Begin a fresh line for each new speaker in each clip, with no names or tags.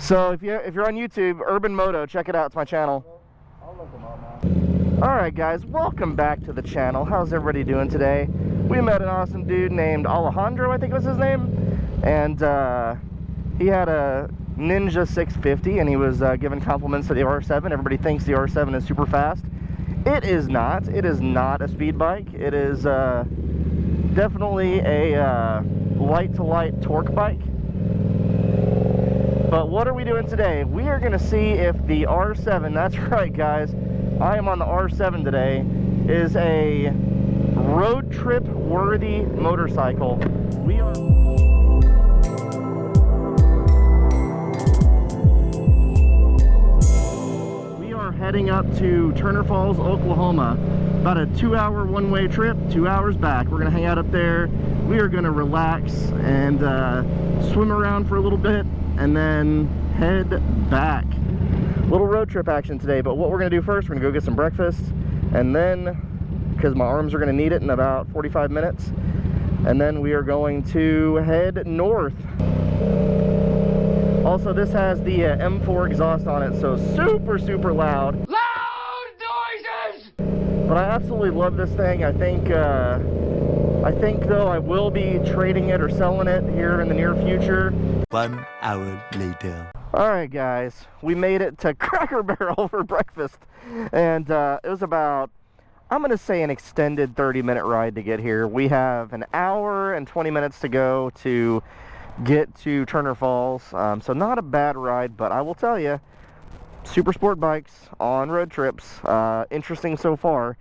So if you're on YouTube, Urban Moto, check it out. It's my channel.
I'll look them up now.
Alright guys, welcome back to the channel. How's everybody doing today? We met an awesome dude named Alejandro, I think was his name. And he had a Ninja 650 and he was giving compliments to the R7. Everybody thinks the R7 is super fast. It is not. It is not a speed bike. It is definitely a light-to-light torque bike. But what are we doing today? We are going to see if the R7, that's right guys, I am on the R7 today, is a road trip worthy motorcycle. We are heading up to Turner Falls, Oklahoma. About a 2-hour one-way trip, 2 hours back. We're going to hang out up there. We are going to relax and swim around for a little bit and then head back. Little road trip action today, but what we're going to do first, we're going to go get some breakfast, and then, because my arms are going to need it in about 45 minutes, and then we are going to head north. Also, this has the M4 exhaust on it, so super loud.
Loud noises!
But I absolutely love this thing. I think though I will be trading it or selling it here in the near future.
1 hour later.
Alright guys, we made it to Cracker Barrel for breakfast, and it was about, I'm going to say, an extended 30-minute ride to get here. We have an hour and 20 minutes to go to get to Turner Falls, so not a bad ride, but I will tell you, super sport bikes on road trips, interesting so far.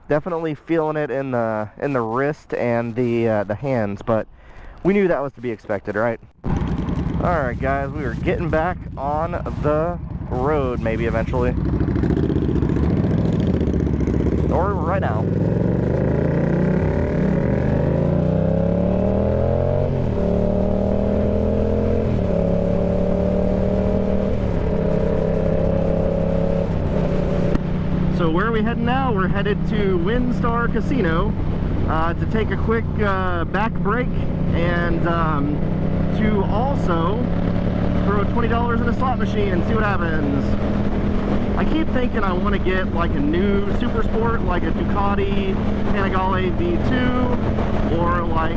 Definitely feeling it in the wrist and the hands, but we knew that was to be expected, right? Alright guys, we are getting back on the road, maybe eventually. Or right now. So where are we heading now? We're headed to Windstar Casino to take a quick back break and to also throw $20 in a slot machine and see what happens. I keep thinking I want to get like a new super sport, like a Ducati Panigale V2 or like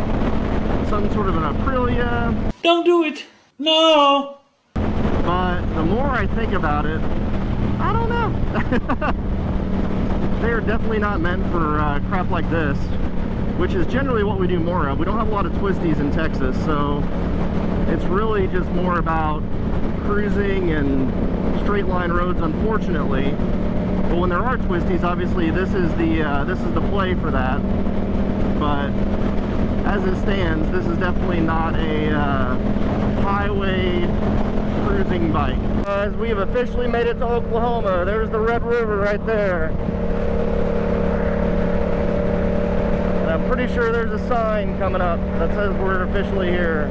some sort of an Aprilia.
Don't do it! No!
But the more I think about it, I don't know. They are definitely not meant for crap like this, which is generally what we do more of. We don't have a lot of twisties in Texas, so it's really just more about cruising and straight line roads, unfortunately. But when there are twisties, obviously this is the play for that. But as it stands, this is definitely not a highway cruising bike. As we have officially made it to Oklahoma, there's the Red River right there. And I'm pretty sure there's a sign coming up that says we're officially here.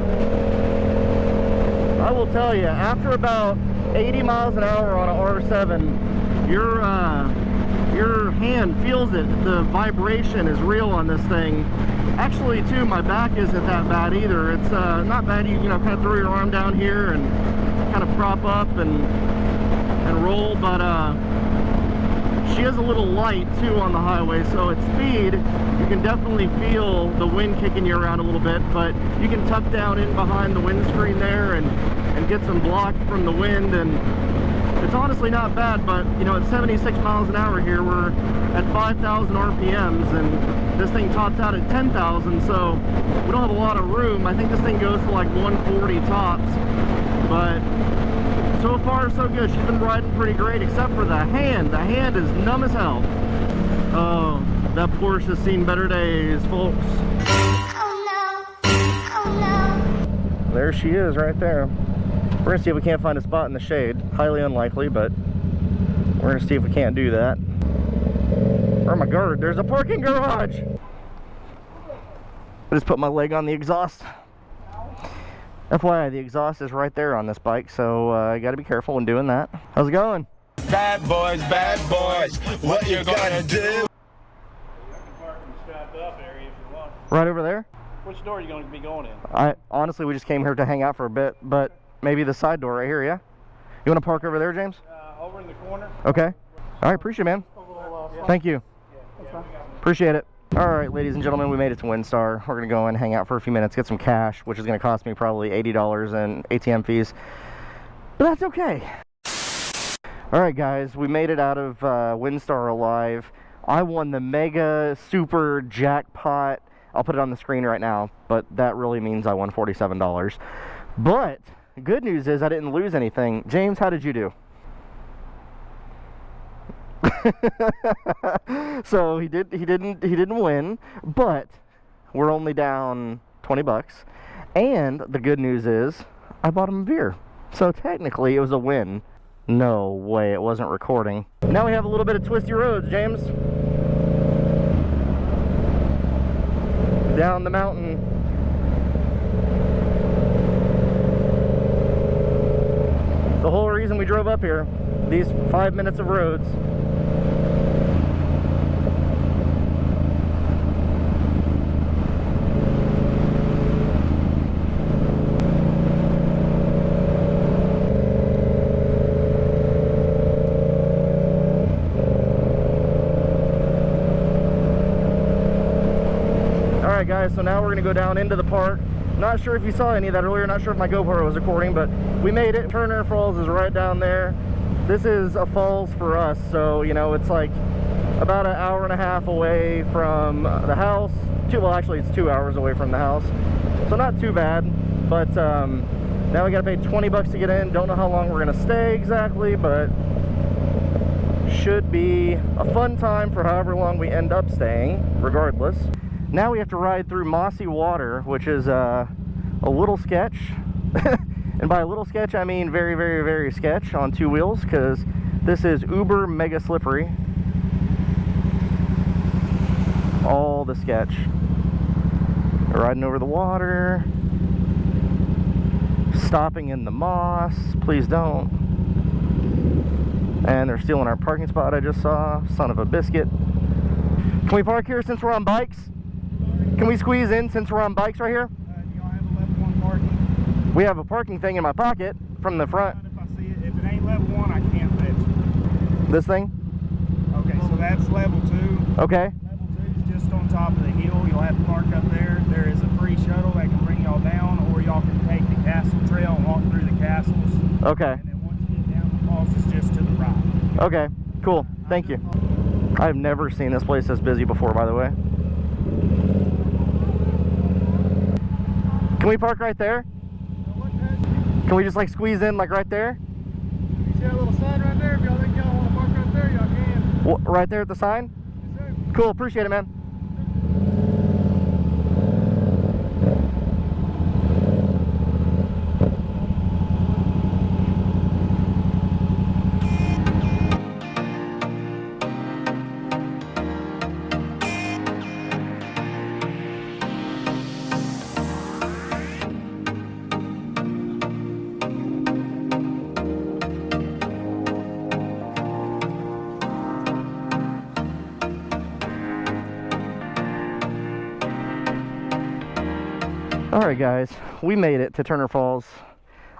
I will tell you, after about 80 miles an hour on an R7, your hand feels it. The vibration is real on this thing. Actually, too, my back isn't that bad either. It's not bad. You know, kind of throw your arm down here and kind of prop up and roll, but she is a little light too on the highway, so at speed you can definitely feel the wind kicking you around a little bit, but you can tuck down in behind the windscreen there and get some block from the wind, and it's honestly not bad. But you know, at 76 miles an hour here, we're at 5,000 RPMs, and this thing tops out at 10,000, so we don't have a lot of room. I think this thing goes to like 140 tops, but so far so good. She's been riding pretty great, except for the hand. The hand is numb as hell. Oh, that Porsche has seen better days, folks.
Oh no, oh no.
There she is right there. We're gonna see if we can't find a spot in the shade. Highly unlikely, but we're gonna see if we can't do that. Oh my god, there's a parking garage! I just put my leg on the exhaust. FYI, the exhaust is right there on this bike, so you gotta be careful when doing that. How's it going?
Bad boys, what you gonna do?
You can park in the strapped up area if you want.
Right over there?
Which door are you going to be going in?
Honestly, we just came here to hang out for a bit, but maybe the side door right here, yeah? You want to park over there, James?
Over in the corner.
Okay. All right, appreciate it, man. Thank you. Appreciate it. All right, ladies and gentlemen, we made it to Windstar. We're going to go and hang out for a few minutes, get some cash, which is going to cost me probably $80 in ATM fees. But that's okay. All right, guys, we made it out of Windstar alive. I won the mega super jackpot. I'll put it on the screen right now, but that really means I won $47. But the good news is I didn't lose anything. James, how did you do? So he didn't win, but we're only down 20 bucks. And the good news is I bought him a beer. So technically it was a win. No way, it wasn't recording. Now we have a little bit of twisty roads, James. Down the mountain. The whole reason we drove up here, these 5 minutes of roads. Alright guys, so now we're going to go down into the park. Not sure if you saw any of that earlier, not sure if my GoPro was recording, but we made it. Turner Falls is right down there. This is a falls for us, so you know, it's like about an hour and a half away from the house. Well, actually it's 2 hours away from the house, so not too bad. But now we gotta pay 20 bucks to get in. Don't know how long we're gonna stay exactly, but should be a fun time for however long we end up staying, regardless. Now we have to ride through mossy water, which is a little sketch. And by a little sketch, I mean very, very, very sketch on two wheels, because this is uber mega slippery. All the sketch. They're riding over the water. Stopping in the moss. Please don't. And they're stealing our parking spot I just saw. Son of a biscuit. Can we park here since we're on bikes? Can we squeeze in since we're on bikes right here?
You don't have a level 1 parking?
We have a parking thing in my pocket from the front.
If I see it, if it ain't level 1, I can't let you.
This thing?
Okay, so that's level 2.
Okay.
Level 2 is just on top of the hill. You'll have to park up there. There is a free shuttle that can bring y'all down, or y'all can take the castle trail and walk through the castles.
Okay.
And then once you get down the falls, it's just to the right.
Okay, cool. Thank you. I've never seen this place this busy before, by the way. Can we park right there? Can we just like squeeze in like right there?
You see that little sign right there? If y'all think y'all want to park right there, y'all can.
Well, right there at the sign?
Yes, sir.
Cool, appreciate it, man. Alright guys, we made it to Turner Falls.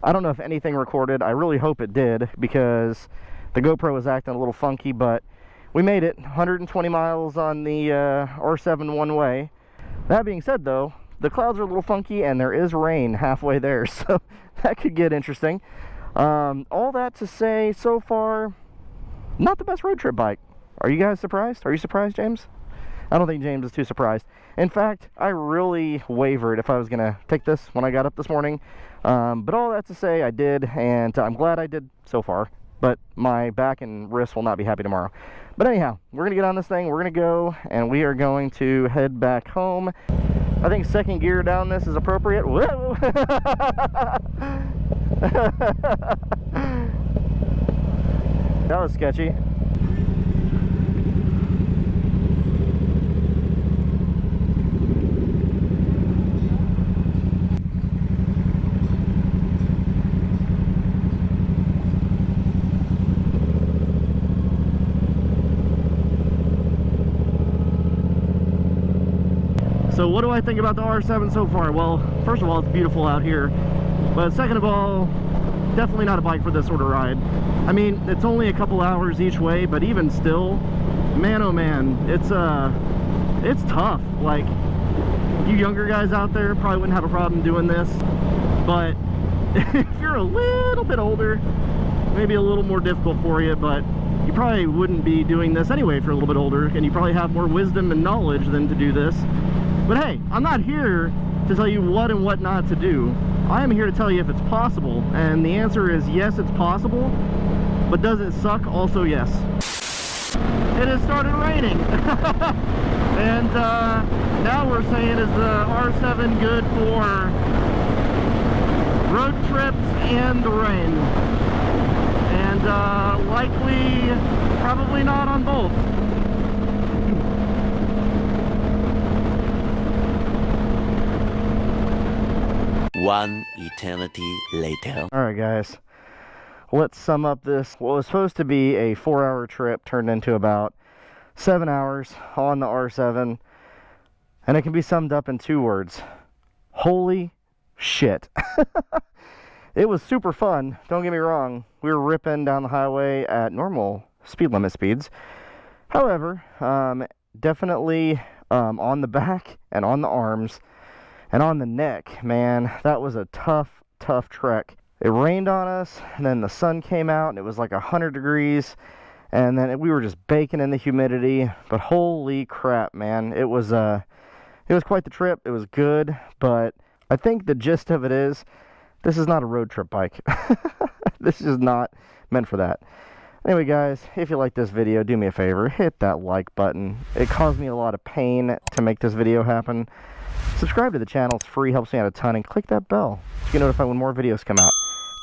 I don't know if anything recorded. I really hope it did, because the GoPro was acting a little funky, but we made it. 120 miles on the R7 one way. That being said though, the clouds are a little funky and there is rain halfway there, so that could get interesting. All that to say, so far, not the best road trip bike. Are you guys surprised? Are you surprised, James? I don't think James is too surprised. In fact, I really wavered if I was going to take this when I got up this morning. But all that to say, I did, and I'm glad I did so far. But my back and wrist will not be happy tomorrow. But anyhow, we're going to get on this thing, we're going to go, and we are going to head back home. I think second gear down this is appropriate. Whoa! That was sketchy. So what do I think about the R7 so far? Well, first of all, it's beautiful out here. But second of all, definitely not a bike for this sort of ride. I mean, it's only a couple hours each way, but even still, man oh man, it's tough. Like, you younger guys out there probably wouldn't have a problem doing this, but if you're a little bit older, maybe a little more difficult for you, but you probably wouldn't be doing this anyway if you're a little bit older, and you probably have more wisdom and knowledge than to do this. But hey, I'm not here to tell you what and what not to do. I am here to tell you if it's possible, and the answer is yes, it's possible. But does it suck? Also yes. It has started raining. And now we're saying, is the R7 good for road trips and the rain? And likely, probably not on both.
One eternity later.
Alright guys, let's sum up this. What was supposed to be a 4-hour trip turned into about 7 hours on the R7. And it can be summed up in 2 words. Holy shit. It was super fun, don't get me wrong. We were ripping down the highway at normal speed limit speeds. However, definitely on the back and on the arms and on the neck, man, that was a tough trek. It rained on us, and then the sun came out, and it was like 100 degrees, and then we were just baking in the humidity. But holy crap, man, it was quite the trip. It was good, but I think the gist of it is, this is not a road trip bike. This is not meant for that. Anyway, guys, if you like this video, do me a favor, hit that like button. It caused me a lot of pain to make this video happen. Subscribe to the channel, it's free, helps me out a ton, and click that bell to get notified when more videos come out.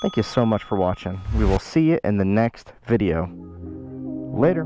Thank you so much for watching. We will see you in the next video. Later.